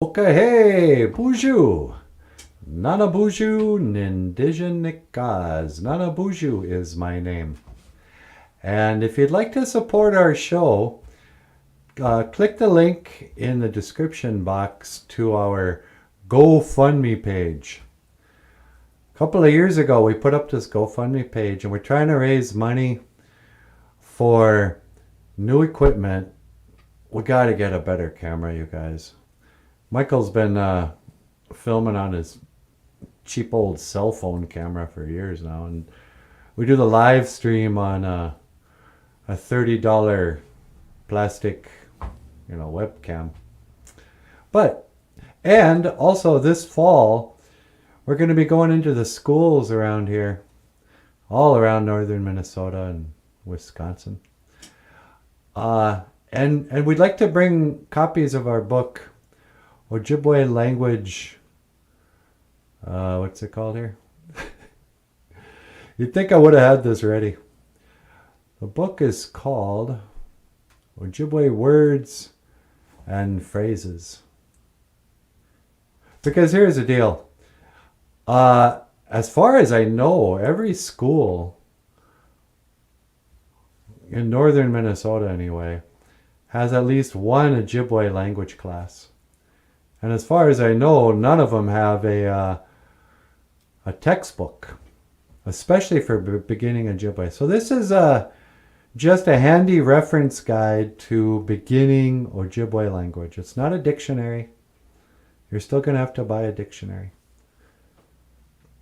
Okay, hey, BOOZHOO NANABOOZHOO Nindigenicas. NANABOOZHOO is my name. And if you'd like to support our show, click the link in the description box to our GoFundMe page. A couple of years ago, we put up this GoFundMe page, and we're trying to raise money for new equipment. We got to get a better camera, you guys. Michael's been filming on his cheap old cell phone camera for years now, and we do the live stream on a $30 plastic, webcam. And also this fall, we're going to be going into the schools around here, all around northern Minnesota and Wisconsin. And we'd like to bring copies of our book, Ojibwe language, what's it called here? You'd think I would have had this ready. The book is called Ojibwe Words and Phrases. Because here's the deal. As far as I know, every school, in northern Minnesota anyway, has at least one Ojibwe language class. And as far as I know, none of them have a textbook, especially for beginning Ojibwe. So this is just a handy reference guide to beginning Ojibwe language. It's not a dictionary. You're still going to have to buy a dictionary.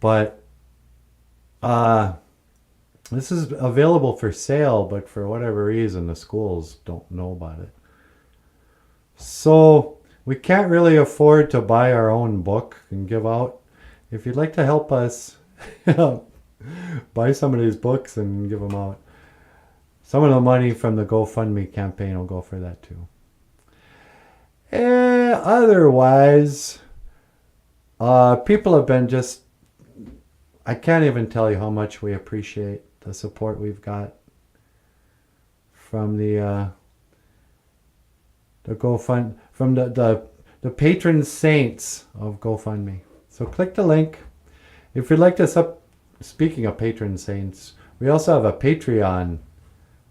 But this is available for sale, but for whatever reason, the schools don't know about it. So we can't really afford to buy our own book and give out. If you'd like to help us buy some of these books and give them out, some of the money from the GoFundMe campaign will go for that too. Otherwise, people have been just, I can't even tell you how much we appreciate the support we've got from the GoFund, from the patron saints of GoFundMe. So click the link. If you'd like to speaking of patron saints, we also have a Patreon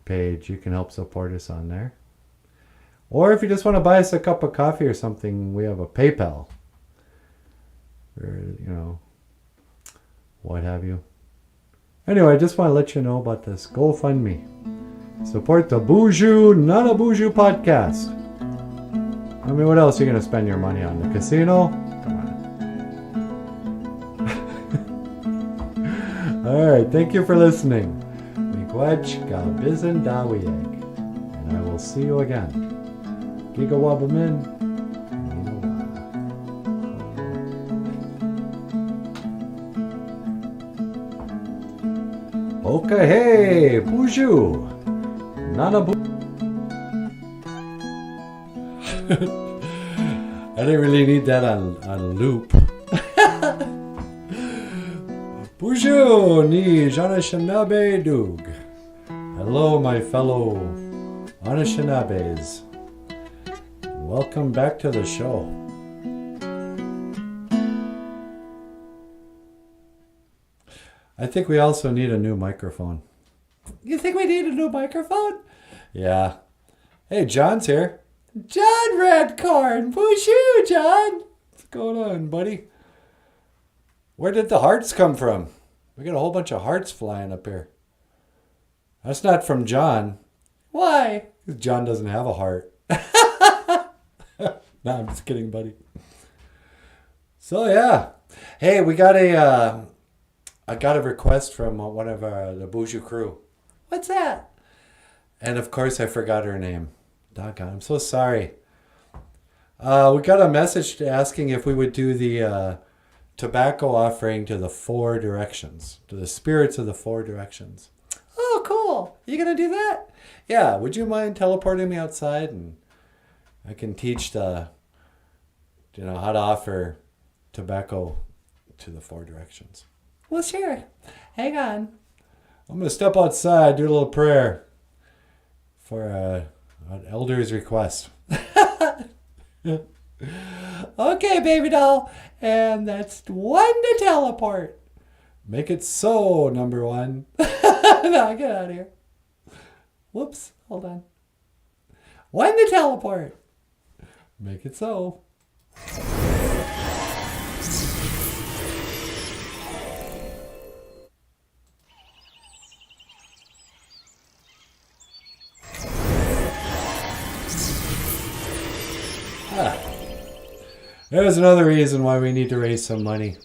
page. You can help support us on there. Or if you just want to buy us a cup of coffee or something, we have a PayPal. Or, what have you. Anyway, I just want to let you know about this GoFundMe. Support the BOOZHOO NANABOOZHOO podcast. I mean, what else are you going to spend your money on? The casino? Come on. All right, thank you for listening. Miigwech Gabizin Dawieg. And I will see you again. Gigawabamin. Okay, hey, BOOZHOO NANABOOZHOO. I didn't really need that on loop. BOOZHOO ni Anishinaabe Dug. Hello, my fellow Anishinabes. Welcome back to the show. I think we also need a new microphone. You think we need a new microphone? Yeah. Hey, John's here. John Redcorn! BOOZHOO, John! What's going on, buddy? Where did the hearts come from? We got a whole bunch of hearts flying up here. That's not from John. Why? Because John doesn't have a heart. No, I'm just kidding, buddy. So, yeah. Hey, we got I got a request from one of the BOOZHOO crew. What's that? And of course, I forgot her name. Doggone, I'm so sorry. We got a message asking if we would do the tobacco offering to the 4 directions, to the spirits of the 4 directions. Oh, cool. You going to do that? Yeah. Would you mind teleporting me outside and I can teach how to offer tobacco to the 4 directions. Well, sure. Hang on. I'm going to step outside, do a little prayer for an elder's request. Okay, baby doll. And that's one to teleport. Make it so, number one. Now get out of here. Whoops, hold on. One to teleport. Make it so. There's another reason why we need to raise some money.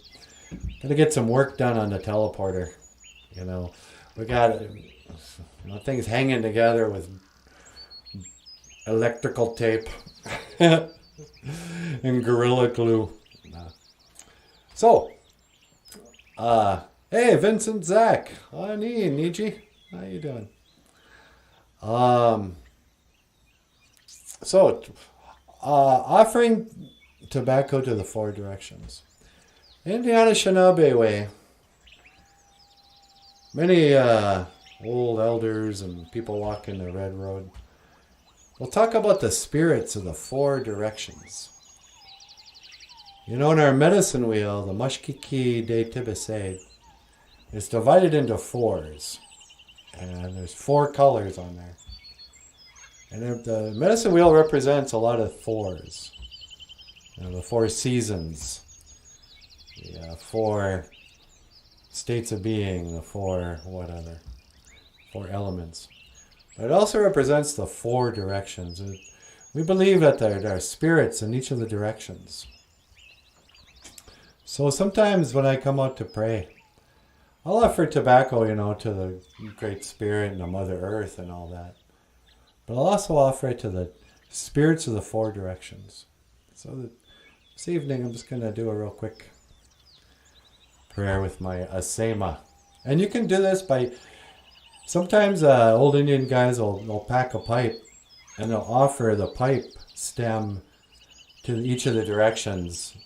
Gotta get some work done on the teleporter. You know, we got things hanging together with electrical tape and Gorilla Glue. So, hey, Vincent, Zach, Niji, how you doing? Offering tobacco to the four directions. Indiana Shinabe way. Many old elders and people walking the red road. We'll talk about the spirits of the four directions. You know, in our medicine wheel, the Mashkiki de Tibesade is divided into fours. And there's four colors on there. And the medicine wheel represents a lot of fours. You know, the four seasons, the four states of being, the four elements. But it also represents the four directions. We believe that there are spirits in each of the directions. So sometimes when I come out to pray, I'll offer tobacco, to the Great Spirit and the Mother Earth and all that. But I'll also offer it to the spirits of the four directions. So this evening I'm just going to do a real quick prayer with my asema. And you can do this by, sometimes old Indian guys will pack a pipe and they'll offer the pipe stem to each of the directions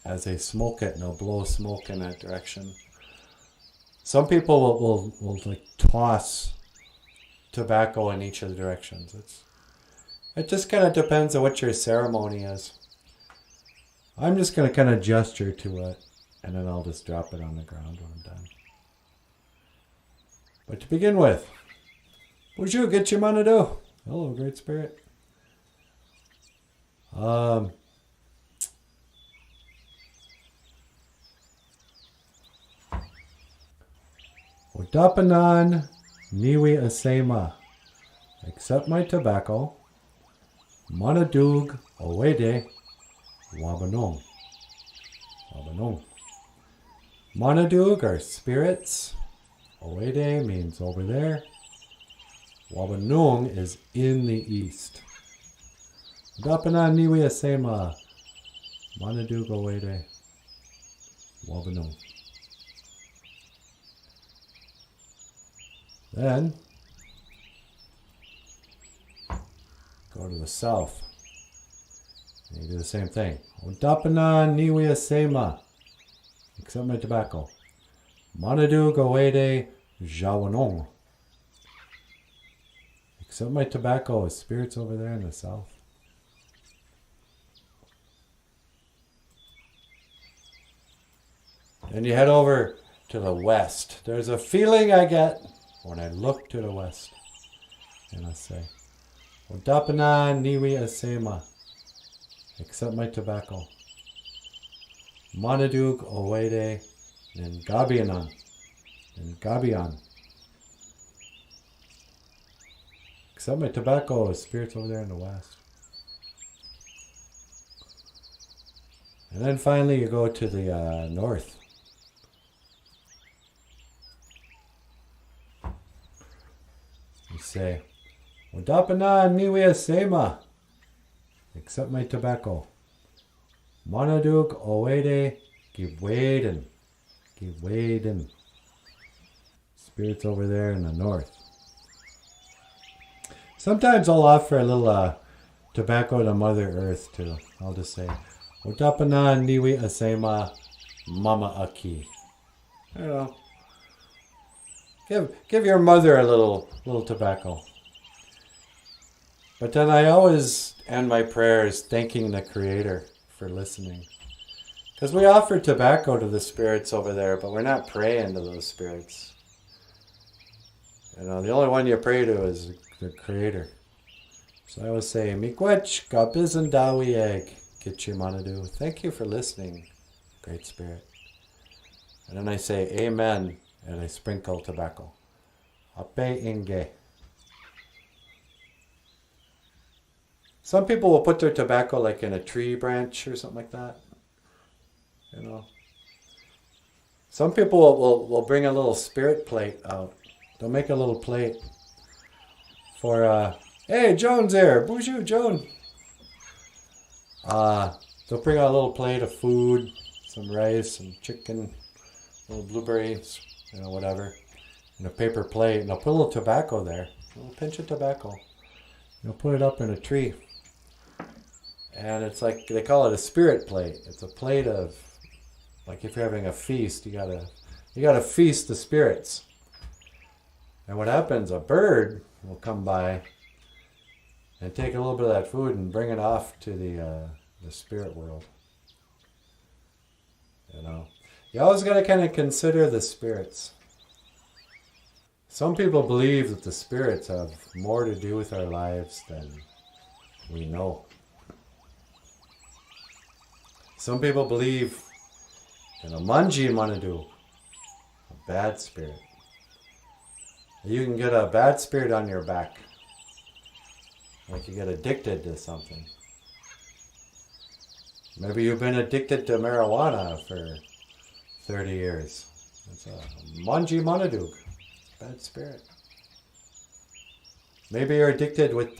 as they smoke it, and they'll blow smoke in that direction. Some people will like toss tobacco in each of the directions. It just kind of depends on what your ceremony is. I'm just going to kind of gesture to it, and then I'll just drop it on the ground when I'm done. But to begin with, BOOZHOO, get your mana do. Hello, Great Spirit. Udapanan niwi asema. Accept my tobacco. Manadug owede wabanong. Wabanong. Manadug are spirits. Owede means over there. Wabanong is in the east. Udapanan niwi asema. Manadug owede wabanong. Then, go to the south. And you do the same thing. Udapana niwi asema. Accept my tobacco. Manadu goede jawanong. Accept my tobacco. Spirits over there in the south. Then you head over to the west. There's a feeling I get when I look to the west, and I say, Udapana niwi asema. Accept my tobacco. Manaduk owede and Gabianan. And Gabian. Accept my tobacco. Spirits over there in the west. And then finally you go to the north. You say, Udapana niwi asema. Accept my tobacco. Manaduk owede gibwaden. Gibwaden. Spirits over there in the north. Sometimes I'll offer a little tobacco to Mother Earth too. I'll just say, Udapana niwi asema mama aki. I don't know. Give your mother a little tobacco. But then I always end my prayers thanking the Creator. for listening. Because we offer tobacco to the spirits over there, but we're not praying to those spirits. The only one you pray to is the Creator. So I always say, Miigwech, Gabizan Dawi Egg, Gitchimanadu. Thank you for listening, Great Spirit. And then I say, Amen, and I sprinkle tobacco. Ape Inge. Some people will put their tobacco like in a tree branch or something like that. Some people will bring a little spirit plate out. They'll make a little plate for, hey, Joan's there. BOOZHOO, Joan. They'll bring out a little plate of food, some rice, some chicken, little blueberries, whatever, in a paper plate. And they'll put a little tobacco there, a little pinch of tobacco. They'll put it up in a tree. And it's like, they call it a spirit plate. It's a plate of, like if you're having a feast, you gotta feast the spirits. And what happens, a bird will come by and take a little bit of that food and bring it off to the spirit world. You always got to kind of consider the spirits. Some people believe that the spirits have more to do with our lives than we know. Some people believe in a manji manadu, a bad spirit. You can get a bad spirit on your back. Like you get addicted to something. Maybe you've been addicted to marijuana for 30 years. It's a manji manadug, bad spirit. Maybe you're addicted with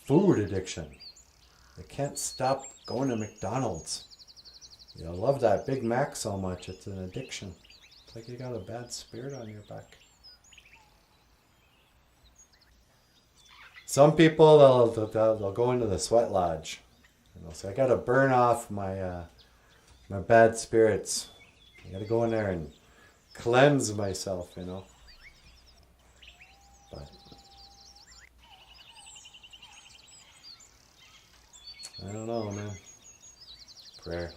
food addiction. You can't stop going to McDonald's. You love that Big Mac so much, it's an addiction. It's like you got a bad spirit on your back. Some people, they'll go into the sweat lodge. They'll say, I got to burn off my bad spirits. I got to go in there and cleanse myself, But I don't know, man. Prayer.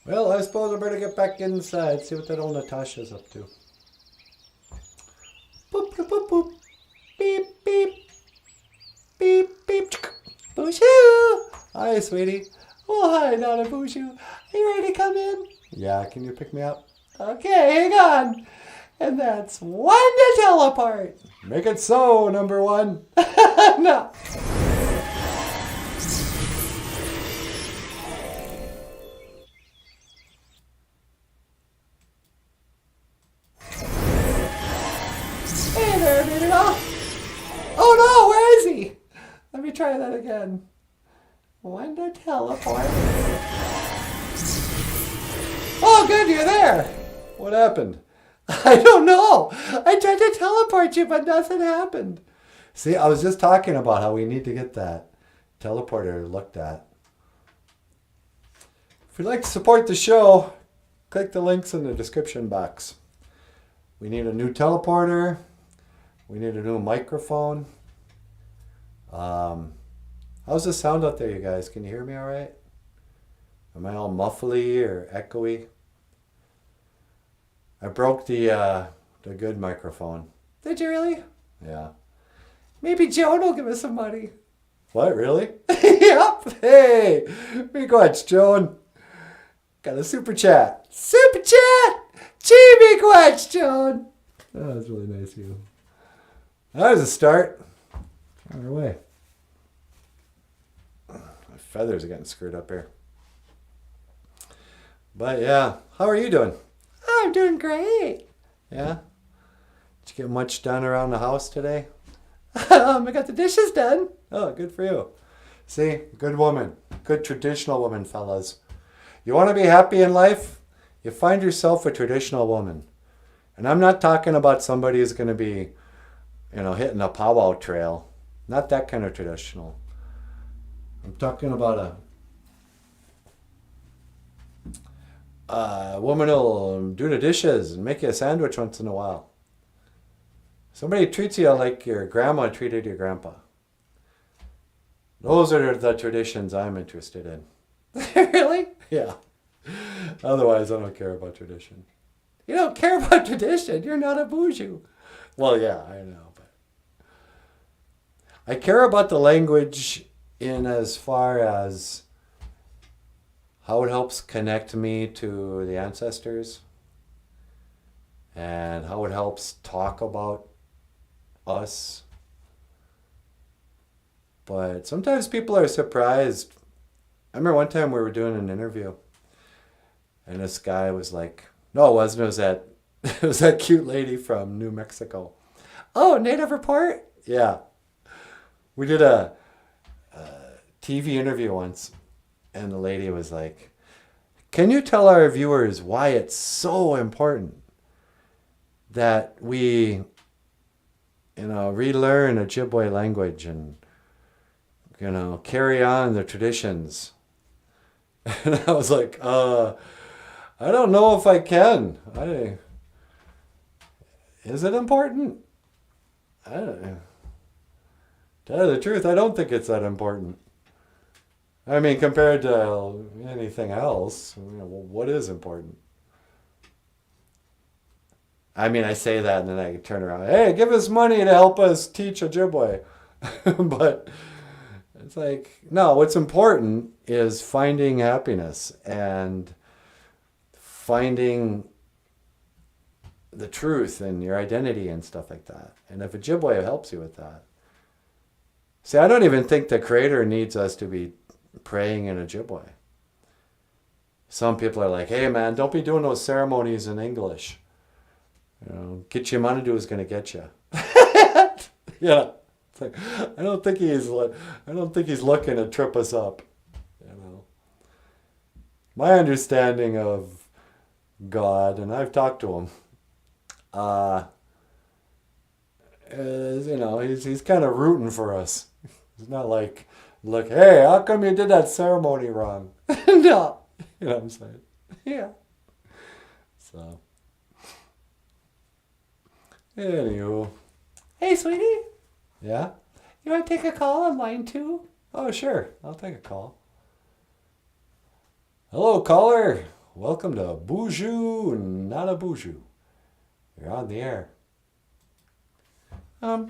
Well, I suppose I better get back inside, see what that old Natasha's up to. Boop, boop, boop, boop. Beep, beep. Beep, beep. BOOZHOO! Hi, sweetie. Oh, hi, NanaBOOZHOO. Are you ready to come in? Yeah, can you pick me up? Okay, hang on. And that's one to teleport. Make it so, number one. No. Hey there, Meteor. Oh no, where is he? Let me try that again. One to teleport. Oh good, you're there. What happened? I don't know. I tried to teleport you, but nothing happened. See, I was just talking about how we need to get that teleporter looked at. If you'd like to support the show, click the links in the description box. We need a new teleporter. We need a new microphone. How's the sound out there, you guys? Can you hear me all right? Am I all muffly or echoey? I broke the good microphone. Did you really? Yeah. Maybe Joan will give us some money. What, really? Yep. Hey, Miigwech, Joan. Got a super chat. Super chat! Gee, Miigwech, Joan. Oh, that's really nice of you. That was a start. On our way. My feathers are getting screwed up here. But yeah, how are you doing? I'm doing great. Yeah? Did you get much done around the house today? I got the dishes done. Oh, good for you. See, good woman. Good traditional woman, fellas. You want to be happy in life? You find yourself a traditional woman. And I'm not talking about somebody who's going to be, hitting a powwow trail. Not that kind of traditional. I'm talking about a woman who'll do the dishes and make you a sandwich once in a while. Somebody treats you like your grandma treated your grandpa. Those are the traditions I'm interested in. Really? Yeah. Otherwise, I don't care about tradition. You don't care about tradition. You're not a boozhoo. Well, yeah, I know, but I care about the language in as far as how it helps connect me to the ancestors and how it helps talk about us. But sometimes people are surprised. I remember one time we were doing an interview and this guy was like, no, it wasn't. It was that cute lady from New Mexico. Oh, Native Report? Yeah. We did a TV interview once, and the lady was like, can you tell our viewers why it's so important that we, relearn Ojibwe language and, carry on the traditions? And I was like, I don't know if I can. Is it important? I don't know. To tell you the truth, I don't think it's that important. I mean, compared to anything else, what is important? I mean, I say that and then I turn around, hey, give us money to help us teach Ojibwe. But it's like, no, what's important is finding happiness and finding the truth and your identity and stuff like that. And if Ojibwe helps you with that. See, I don't even think the Creator needs us to be praying in Ojibwe. Some people are like, hey man, don't be doing those ceremonies in English. Get your money is going to get you. Yeah. It's like, I don't think he's looking to trip us up. My understanding of God, and I've talked to him, is he's kind of rooting for us. It's not like, look, hey, how come you did that ceremony wrong? No. You know what I'm saying? Yeah. So, anywho. Hey, sweetie. Yeah? You want to take a call on line 2? Oh, sure. I'll take a call. Hello, caller. Welcome to BOOZHOO NANABOOZHOO. You're on the air. Hi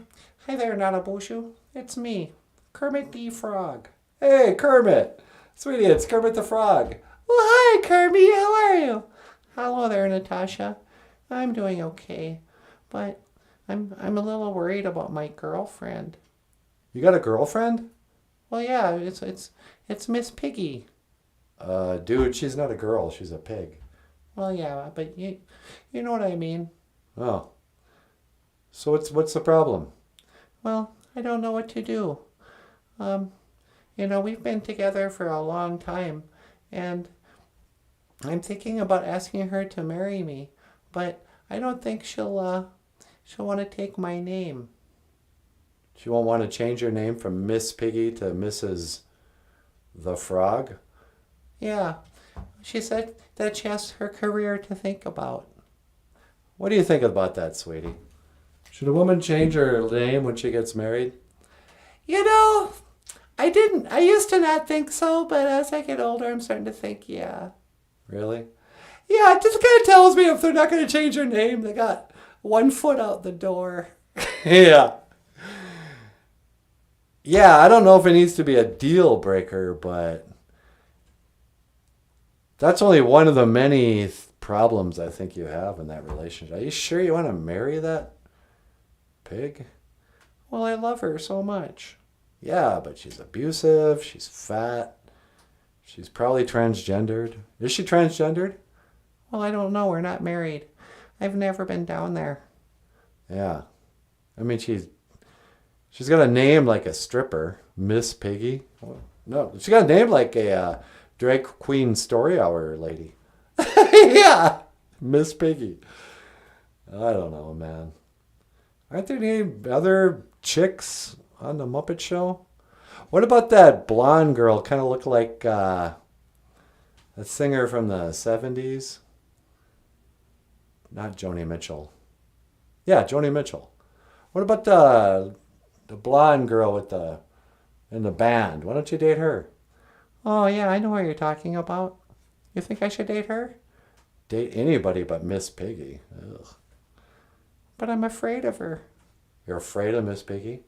there, Nanaboozhoo. It's me, Kermit the Frog. Hey, Kermit. Sweetie, it's Kermit the Frog. Well, hi, Kermit. How are you? Hello there, Natasha. I'm doing okay, but I'm a little worried about my girlfriend. You got a girlfriend? Well, yeah, it's Miss Piggy. Dude, she's not a girl. She's a pig. Well, yeah, but you know what I mean. Oh. So what's the problem? Well, I don't know what to do. We've been together for a long time, and I'm thinking about asking her to marry me, but I don't think she'll want to take my name. She won't want to change her name from Miss Piggy to Mrs. the Frog? Yeah, she said that she has her career to think about. What do you think about that, sweetie? Should a woman change her name when she gets married? I used to not think so, but as I get older, I'm starting to think, yeah. Really? Yeah, it just kind of tells me if they're not going to change their name, they got one foot out the door. Yeah. Yeah, I don't know if it needs to be a deal breaker, but that's only one of the many problems I think you have in that relationship. Are you sure you want to marry that pig? Well, I love her so much. Yeah, but she's abusive, she's fat, she's probably transgendered. Is she transgendered? Well, I don't know. We're not married. I've never been down there. Yeah. I mean, she's got a name like a stripper, Miss Piggy. Oh, no, she got a name like a drag queen story hour lady. Yeah. Miss Piggy. I don't know, man. Aren't there any other chicks on the Muppet Show? What about that blonde girl? Kind of looked like a singer from the 70s. Not Joni Mitchell. Yeah, Joni Mitchell. What about the blonde girl with the in the band. Why don't you date her? Oh, yeah, I know what you're talking about. You think I should date her? Date anybody but Miss Piggy. Ugh. But I'm afraid of her. You're afraid of Miss Piggy?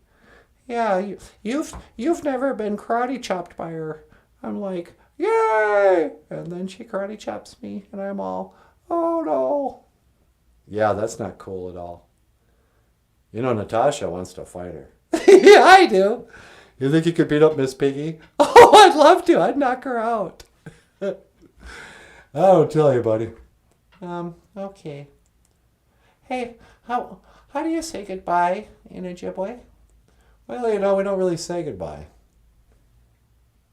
Yeah, you've never been karate chopped by her. I'm like, yay! And then she karate chops me, and I'm all, oh no. Yeah, that's not cool at all. You know, Natasha wants to fight her. Yeah, I do. You think you could beat up Miss Piggy? Oh, I'd love to. I'd knock her out. I don't tell you, buddy. Okay. Hey, how do you say goodbye in Ojibwe? Well, you know, we don't really say goodbye.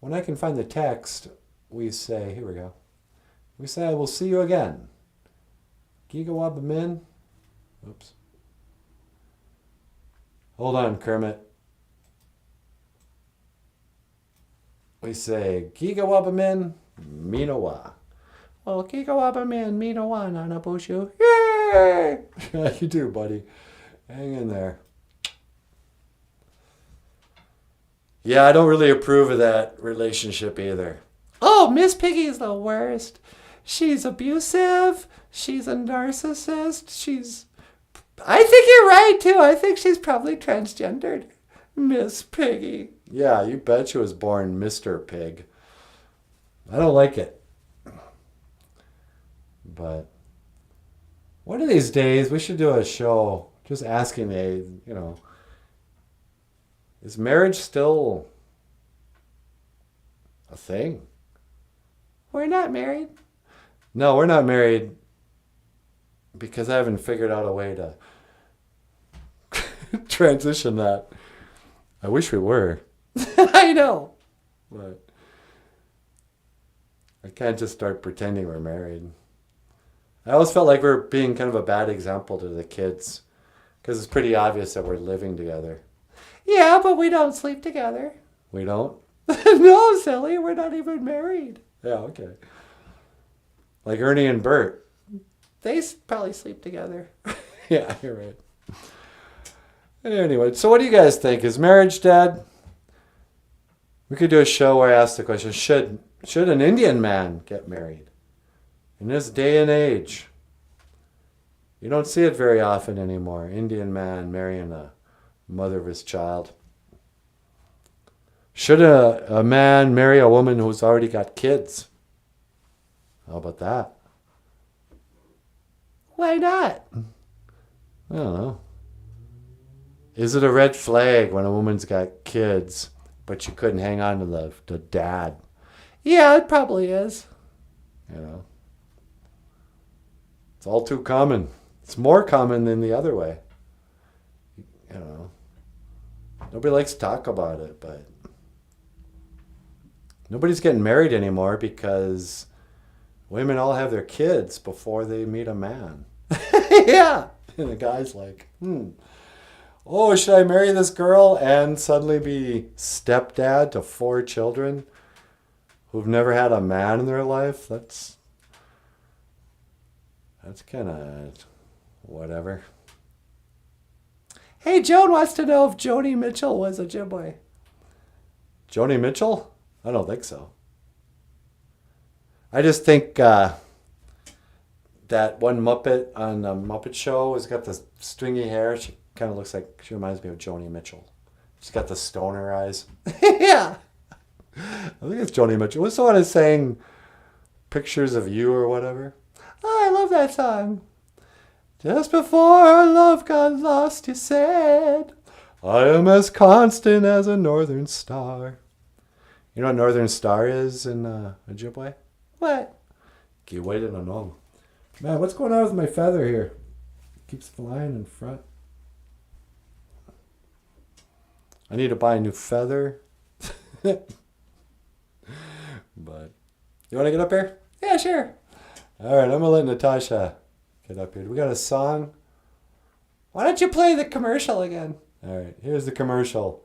When I can find the text, we say, here we go. We say, I will see you again. Gigawabamin. Min. Oops. Hold on, Kermit. We say, Gigawabamin, Minowa. Well, Gigawabamin, Minowa, Nanaboozhoo. Yay! Yeah, you do, buddy. Hang in there. Yeah, I don't really approve of that relationship either. Oh, Miss Piggy's the worst. She's abusive. She's a narcissist. I think you're right, too. I think she's probably transgendered. Miss Piggy. Yeah, you bet she was born Mr. Pig. I don't like it. But one of these days, we should do a show just asking is marriage still a thing? We're not married. No, we're not married because I haven't figured out a way to transition that. I wish we were. I know. But I can't just start pretending we're married. I always felt like we're being kind of a bad example to the kids because it's pretty obvious that we're living together. Yeah, but we don't sleep together. We don't? No, silly. We're not even married. Yeah, okay. Like Ernie and Bert. They probably sleep together. Yeah, you're right. Anyway, so what do you guys think? Is marriage dead? We could do a show where I ask the question, should an Indian man get married? In this day and age, you don't see it very often anymore. Indian man marrying a mother of his child. Should a man marry a woman who's already got kids? How about that? Why not? I don't know. Is it a red flag when a woman's got kids, but she couldn't hang on to the dad? Yeah, it probably is. You know? It's all too common. It's more common than the other way. You know? Nobody likes to talk about it, but nobody's getting married anymore because women all have their kids before they meet a man. Yeah. And the guy's like, oh, should I marry this girl and suddenly be stepdad to 4 children who've never had a man in their life? That's kind of whatever. Hey, Joan wants to know if Joni Mitchell was a Ojibwe. Joni Mitchell? I don't think so. I just think that one Muppet on the Muppet Show has got the stringy hair. She kind of looks like, she reminds me of Joni Mitchell. She's got the stoner eyes. Yeah. I think it's Joni Mitchell. What's the one that's saying Pictures of You or whatever? Oh, I love that song. Just before our love got lost, you said, I am as constant as a northern star. You know what northern star is in Ojibwe? What? Okay, wait, I don't know. Man, what's going on with my feather here? It keeps flying in front. I need to buy a new feather. But you want to get up here? Yeah, sure. All right, I'm going to let Natasha get up here. Do we got a song? Why don't you play the commercial again? All right, here's the commercial.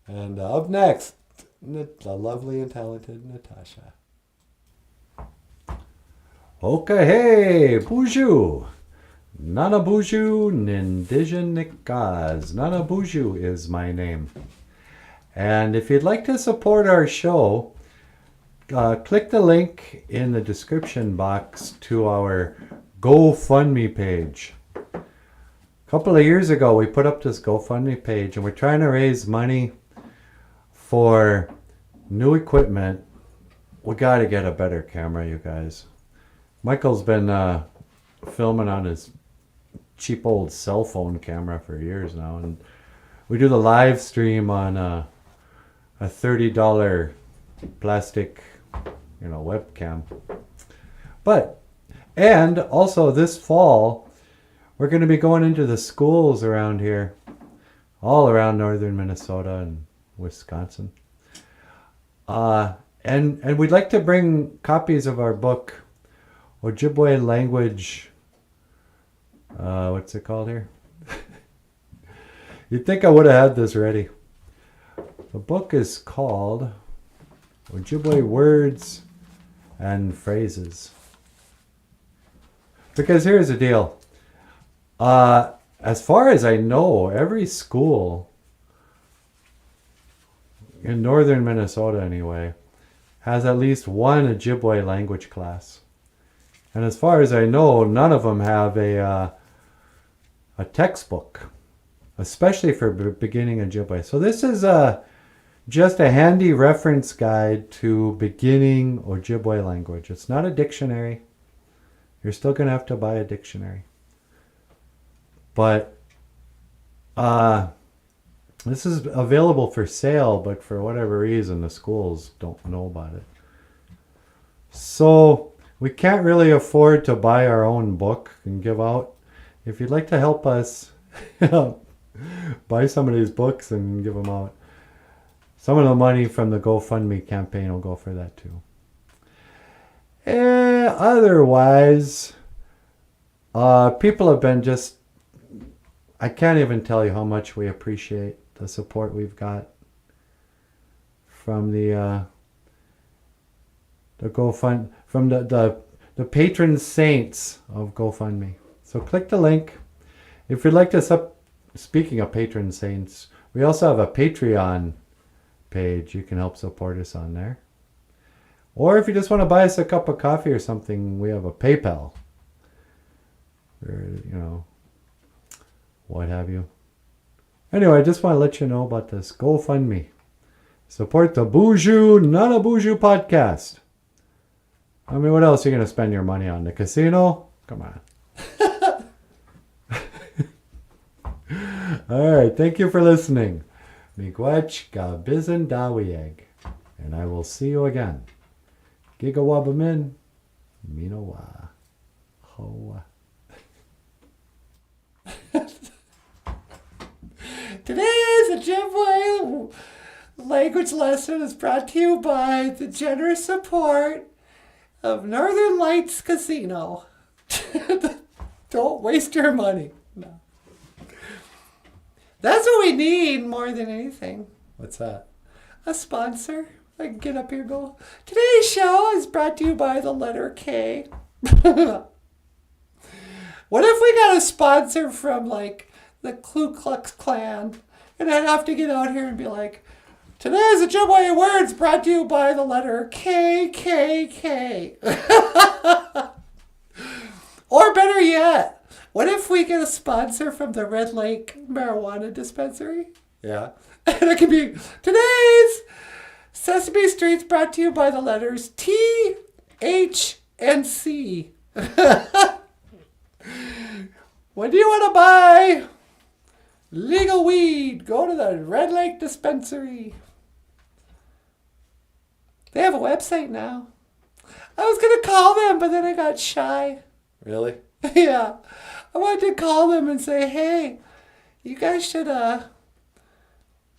And up next, the lovely and talented Natasha. Okay, hey, BOOZHOO NANABOOZHOO NINDIGENIKAZ. NANABOOZHOO is my name. And if you'd like to support our show, click the link in the description box to our GoFundMe page. A couple of years ago, we put up this GoFundMe page, and we're trying to raise money for new equipment. We got to get a better camera, you guys. Michael's been filming on his cheap old cell phone camera for years now, and we do the live stream on a $30 plastic, webcam. And also this fall, we're going to be going into the schools around here, all around northern Minnesota and Wisconsin. And we'd like to bring copies of our book, Ojibwe language. What's it called here? You'd think I would have had this ready. The book is called Ojibwe Words and Phrases. Because here's the deal. As far as I know, every school in northern Minnesota anyway has at least one Ojibwe language class. And as far as I know, none of them have a textbook, especially for beginning Ojibwe. So this is just a handy reference guide to beginning Ojibwe language. It's not a dictionary. You're still going to have to buy a dictionary. But this is available for sale, but for whatever reason, the schools don't know about it. So we can't really afford to buy our own book and give out. If you'd like to help us buy some of these books and give them out, some of the money from the GoFundMe campaign will go for that too. Otherwise, people have been I can't even tell you how much we appreciate the support we've got from the GoFund, from the patron saints of GoFundMe. So click the link. If you'd like to, speaking of patron saints, we also have a Patreon page. You can help support us on there. Or if you just want to buy us a cup of coffee or something, we have a PayPal. Or, what have you. Anyway, I just want to let you know about this GoFundMe. Support the BOOZHOO NANABOOZHOO podcast. I mean, what else are you going to spend your money on? The casino? Come on. All right, thank you for listening. Miigwech ga bizin dawieg. And I will see you again. Gigawabamin. Minowa. Hoa. Today's Ojibwe language lesson is brought to you by the generous support of Northern Lights Casino. Don't waste your money. No. That's what we need more than anything. What's that? A sponsor. I can get up here and go, today's show is brought to you by the letter K. What if we got a sponsor from the Ku Klux Klan, and I'd have to get out here and be like, today's Ojibwe words brought to you by the letter KKK. Or better yet, what if we get a sponsor from the Red Lake Marijuana Dispensary? Yeah. And it could be, today's Sesame Street's brought to you by the letters T, H, and C. When do you want to buy legal weed? Go to the Red Lake Dispensary. They have a website now. I was going to call them, but then I got shy. Really? Yeah. I wanted to call them and say, hey, you guys should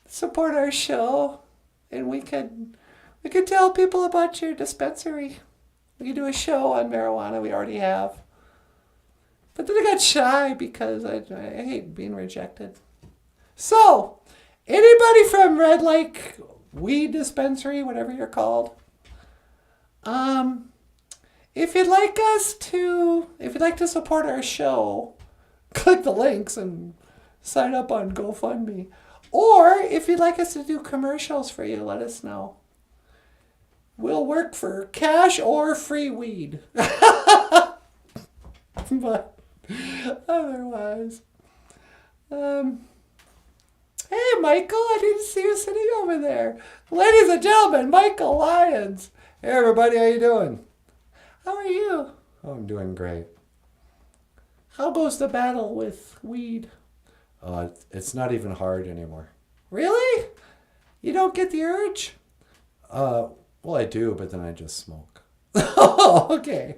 support our show, and we could tell people about your dispensary. We could do a show on marijuana. We already have. But then I got shy because I hate being rejected. So, anybody from Red Lake Weed Dispensary, whatever you're called, if you'd like to support our show, click the links and sign up on GoFundMe. Or if you'd like us to do commercials for you, let us know. We'll work for cash or free weed. But otherwise, hey, Michael, I didn't see you sitting over there. Ladies and gentlemen, Michael Lyons. Hey, everybody, how you doing? How are you? Oh, I'm doing great. How goes the battle with weed? It's not even hard anymore. Really? You don't get the urge? Well, I do, but then I just smoke. Oh, okay.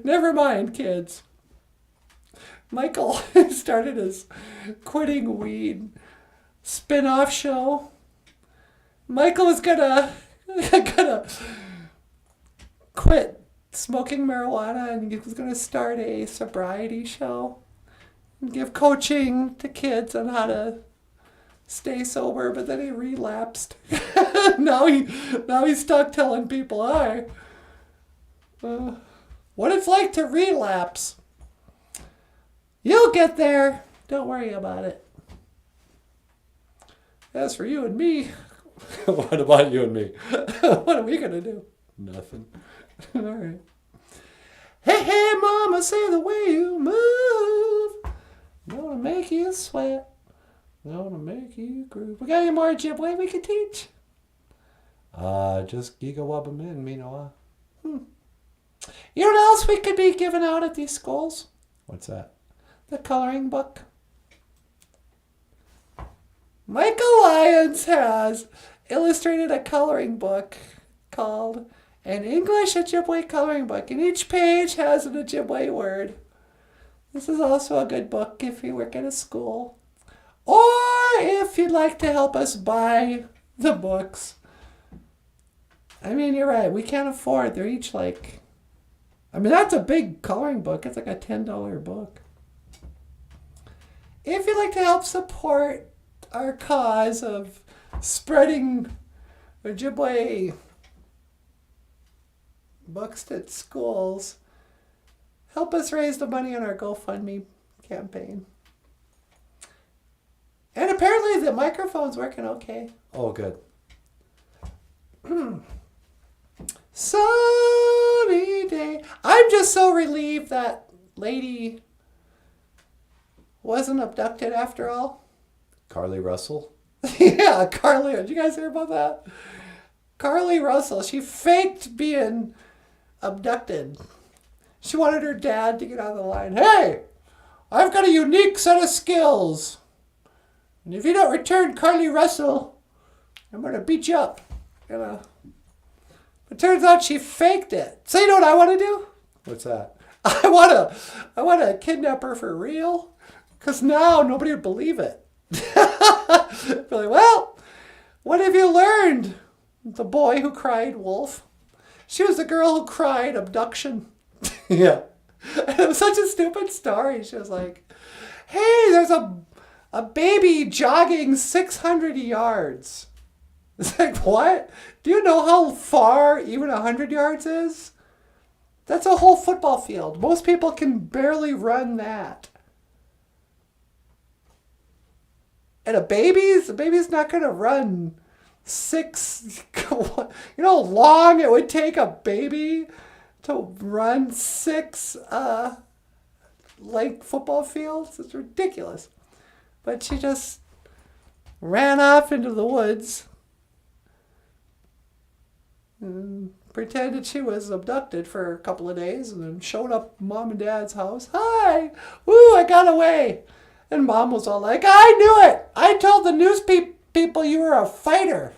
Never mind, kids. Michael started his quitting weed spin-off show. Michael is gonna quit smoking marijuana and he was gonna start a sobriety show and give coaching to kids on how to stay sober, but then he relapsed. now he's stuck telling people, what it's like to relapse. You'll get there. Don't worry about it. As for you and me, What about you and me? what are we going to do? Nothing. All right. Hey, mama, say the way you move. Gonna make you sweat. Gonna make you groove. We got any more Ojibwe we can teach? Just Giga Wabba Min, me Noah. You know what else we could be giving out at these schools? What's that? The coloring book. Michael Lyons has illustrated a coloring book called An English Ojibwe Coloring Book, and each page has an Ojibwe word. This is also a good book if you work at a school, or if you'd like to help us buy the books. I mean, you're right, we can't afford, they're each that's a big coloring book. It's like a $10 book. If you'd like to help support our cause of spreading Ojibwe books to schools, help us raise the money on our GoFundMe campaign. And apparently the microphone's working okay. Oh, good. Sunny day. I'm just so relieved that lady wasn't abducted after all. Carly Russell? Yeah, Carly. Did you guys hear about that? Carly Russell. She faked being abducted. She wanted her dad to get on the line. Hey, I've got a unique set of skills. And if you don't return Carly Russell, I'm going to beat you up. It turns out she faked it. So you know what I want to do? What's that? I want to kidnap her for real. Because now nobody would believe it. Be like, well, what have you learned? The boy who cried wolf. She was the girl who cried abduction. Yeah. And it was such a stupid story. She was like, hey, there's a baby jogging 600 yards. It's like, what? Do you know how far even 100 yards is? That's a whole football field. Most people can barely run that. And a baby's not going to run 6, you know how long it would take a baby to run 6 length football fields? It's ridiculous. But she just ran off into the woods and pretended she was abducted for a couple of days and then showed up at mom and dad's house. Hi! Woo, I got away. And mom was all like, I knew it. I told the news people you were a fighter.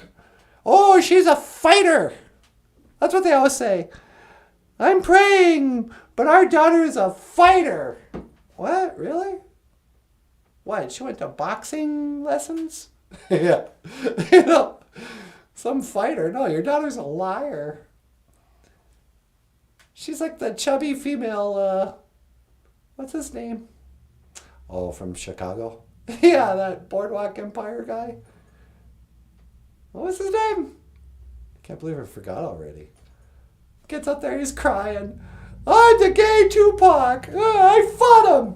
Oh, she's a fighter. That's what they always say. I'm praying, but our daughter is a fighter. What? Really? What? She went to boxing lessons? Yeah. Some fighter. No, your daughter's a liar. She's like the chubby female, what's his name? Oh, from Chicago? Yeah, that Boardwalk Empire guy. What was his name? Can't believe I forgot already. Gets up there, he's crying. I'm the gay Tupac. I fought him.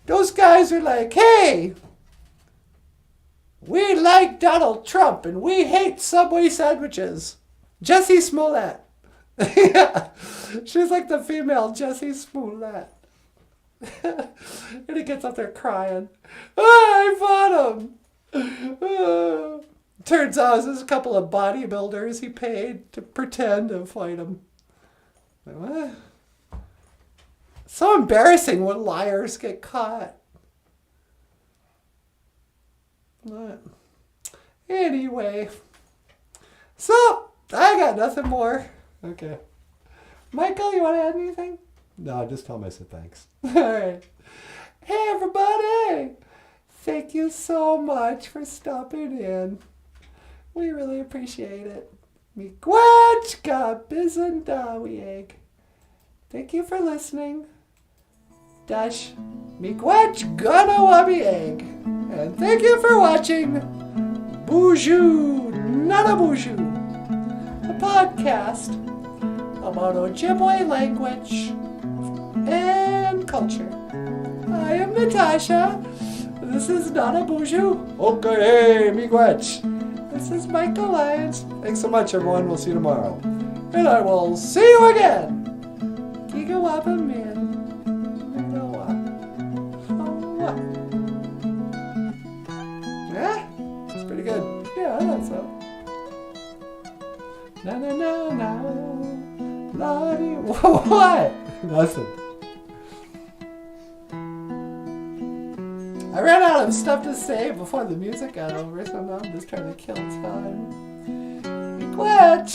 Those guys are like, hey, We like Donald Trump and we hate Subway sandwiches. Jessie Smollett. Yeah. She's like the female Jessie Smollett. And he gets up there crying. I fought him. Turns out there's a couple of bodybuilders he paid to pretend to fight him. Like, what? So embarrassing when liars get caught. What? Anyway. So, I got nothing more. Okay. Michael, you want to add anything? No, just tell him I said thanks. All right. Hey, everybody. Thank you so much for stopping in. We really appreciate it. Miigwech bizendawieg. Thank you for listening. Dash miigwech ganawabieg. And thank you for watching BOOZHOO NANABOOZHOO, a podcast about Ojibwe language and culture. I am Natasha. This is NANABOOZHOO. Okay, miigwech. This is Michael Lyons. Thanks so much, everyone. We'll see you tomorrow. And I will see you again. Gigawaba man. Yeah, it's pretty good. Yeah, I thought so. Na na na na. Lottie. What? Nothing. I ran out of stuff to say before the music got over, so now I'm just trying to kill time. Miigwech.